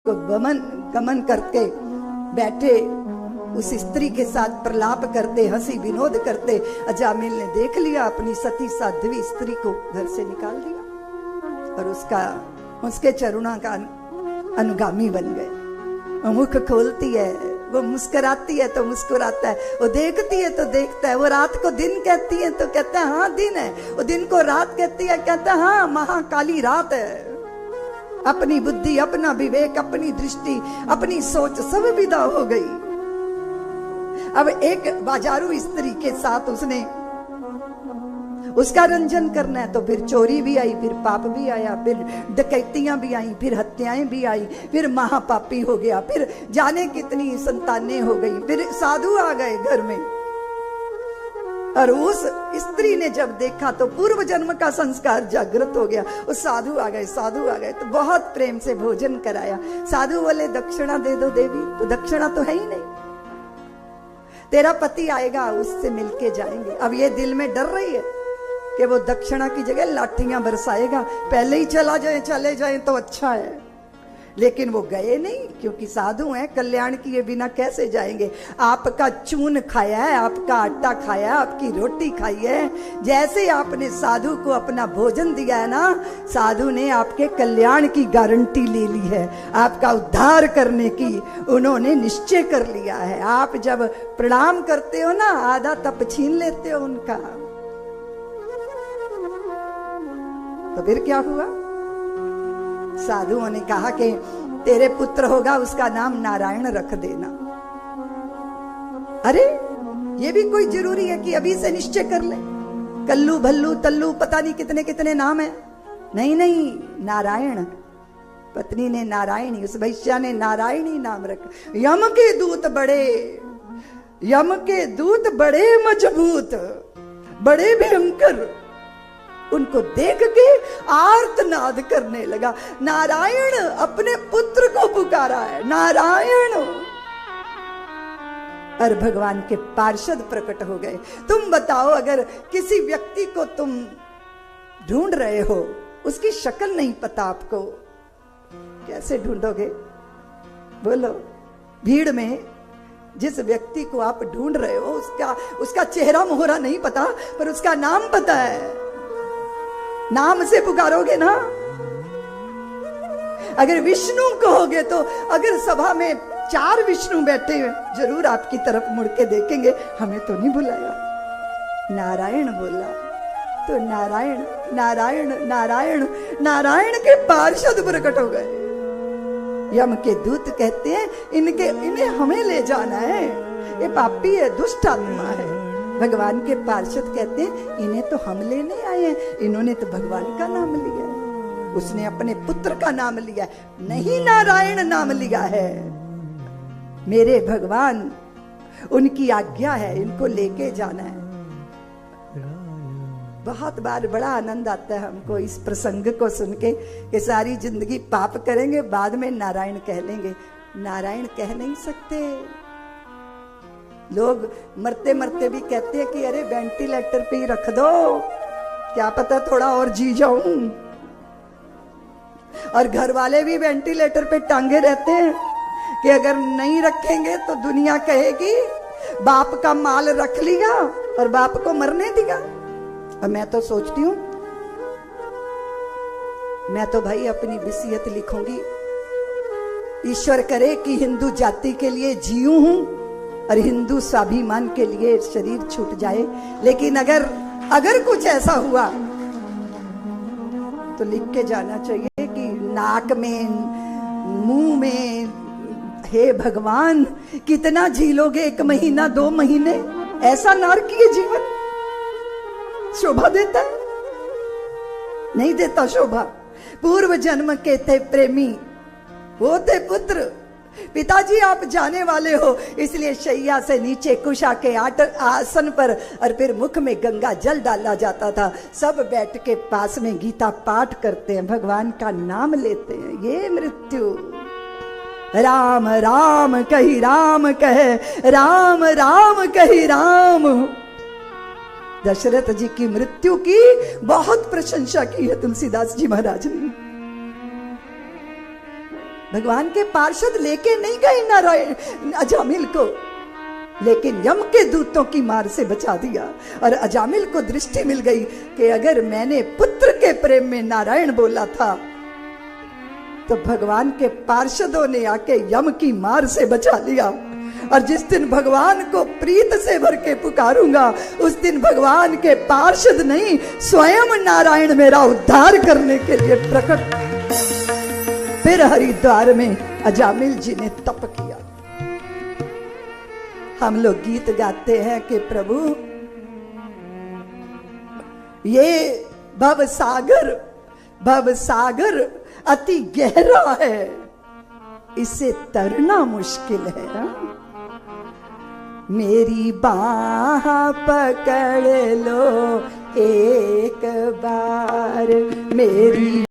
को गमन करके बैठे उस स्त्री के साथ प्रलाप करते, हंसी विनोद करते, अजामिल ने देख लिया, अपनी सती साध्वी स्त्री को घर से निकाल दिया और उसके चरणों का अनुगामी बन गए। वो मुख खोलती है, वो मुस्कुराती है तो मुस्कुराता है, वो देखती है तो देखता है, वो रात को दिन कहती है तो कहता है हाँ दिन है, वो दिन को रात कहती है कहता है हाँ महाकाली रात है। अपनी बुद्धि, अपना विवेक, अपनी दृष्टि, अपनी सोच सब विदा हो गई। अब एक बाजारू स्त्री के साथ उसका रंजन करना है तो फिर चोरी भी आई, फिर पाप भी आया, फिर डकैतियां भी आई, फिर हत्याएं भी आई, फिर महापापी हो गया, फिर जाने कितनी संतानें हो गई, फिर साधु आ गए घर में। और उस स्त्री ने जब देखा तो पूर्व जन्म का संस्कार जागृत हो गया। उस साधु आ गए तो बहुत प्रेम से भोजन कराया। साधु बोले दक्षिणा दे दो देवी, तो दक्षिणा तो है ही नहीं, तेरा पति आएगा उससे मिलके जाएंगे। अब ये दिल में डर रही है कि वो दक्षिणा की जगह लाठियां बरसाएगा, पहले ही चले जाए तो अच्छा है। लेकिन वो गए नहीं, क्योंकि साधु हैं, कल्याण किए बिना कैसे जाएंगे। आपका चून खाया है, आपका आटा खाया, आपकी रोटी खाई है, जैसे आपने साधु को अपना भोजन दिया है ना, साधु ने आपके कल्याण की गारंटी ले ली है, आपका उद्धार करने की उन्होंने निश्चय कर लिया है। आप जब प्रणाम करते हो ना, आधा तप छीन लेते हो उनका। तो फिर क्या हुआ? साधुओं ने कहा कि तेरे पुत्र होगा, उसका नाम नारायण रख देना। अरे ये भी कोई जरूरी है कि अभी से निश्चय कर ले? कल्लू भल्लू तल्लू पता नहीं कितने कितने नाम है। नहीं, नारायण। पत्नी ने नारायणी, उस वैश्या ने नारायणी नाम रखा। यम के दूत बड़े मजबूत, बड़े भयंकर। उनको देख के आर्तनाद करने लगा। नारायण अपने पुत्र को पुकारा है, नारायण। और भगवान के पार्षद प्रकट हो गए। तुम बताओ, अगर किसी व्यक्ति को तुम ढूंढ रहे हो, उसकी शक्ल नहीं पता आपको, कैसे ढूंढोगे? बोलो। भीड़ में जिस व्यक्ति को आप ढूंढ रहे हो, उसका चेहरा मोहरा नहीं पता, पर उसका नाम पता है, नाम से पुकारोगे ना। अगर विष्णु कहोगे तो, अगर सभा में 4 विष्णु बैठे हैं, जरूर आपकी तरफ मुड़ के देखेंगे, हमें तो नहीं बुलाया। नारायण बोला तो नारायण नारायण नारायण नारायण के पार्षद प्रकट हो गए। यम के दूत कहते हैं इन्हें हमें ले जाना है, ये पापी है, दुष्ट आत्मा है। भगवान के पार्षद कहते हैं इन्हें तो हम लेने आए हैं, इन्होंने तो भगवान का नाम लिया है, उसने अपने पुत्र का नाम लिया है, नहीं नारायण नाम लिया है। मेरे भगवान, उनकी आज्ञा है, इनको लेके जाना है। बहुत बार बड़ा आनंद आता है हमको इस प्रसंग को सुन के कि सारी जिंदगी पाप करेंगे, बाद में नारायण कह लेंगे। नारायण कह नहीं सकते। लोग मरते मरते भी कहते हैं कि अरे वेंटिलेटर पे ही रख दो, क्या पता थोड़ा और जी जाऊं। और घर वाले भी वेंटिलेटर पे टांगे रहते हैं कि अगर नहीं रखेंगे तो दुनिया कहेगी बाप का माल रख लिया और बाप को मरने दिया। और मैं तो सोचती हूं, मैं तो भाई अपनी वसीयत लिखूंगी, ईश्वर करे कि हिंदू जाति के लिए जीऊं हूं और हिंदू स्वाभिमान के लिए शरीर छूट जाए। लेकिन अगर कुछ ऐसा हुआ तो लिख के जाना चाहिए कि नाक में, मुंह में, हे भगवान कितना झीलोगे, 1 महीना 2 महीने, ऐसा नारकीय जीवन शोभा देता है? नहीं देता शोभा। पूर्व जन्म के थे प्रेमी, वो थे पुत्र। पिताजी आप जाने वाले हो, इसलिए शैया से नीचे कुशा के आसन पर और फिर मुख में गंगा जल डाला जाता था। सब बैठ के पास में गीता पाठ करते हैं, भगवान का नाम लेते हैं। ये मृत्यु, राम राम कही राम कहे, राम राम कही राम। दशरथ जी की मृत्यु की बहुत प्रशंसा की है तुलसीदास जी महाराज ने। भगवान के पार्षद लेके नहीं गए नारायण अजामिल को, लेकिन यम के दूतों की मार से बचा दिया। और अजामिल को दृष्टि मिल गई कि अगर मैंने पुत्र के प्रेम में नारायण बोला था तो भगवान के पार्षदों ने आके यम की मार से बचा लिया। और जिस दिन भगवान को प्रीत से भर के पुकारूंगा उस दिन भगवान के पार्षद नहीं स्वयं नारायण मेरा उद्धार करने के लिए प्रकट। फिर हरिद्वार में अजामिल जी ने तप किया। हम लोग गीत गाते हैं कि प्रभु ये भव सागर अति गहरा है, इसे तरना मुश्किल है। मेरी बाह पकड़ लो एक बार, मेरी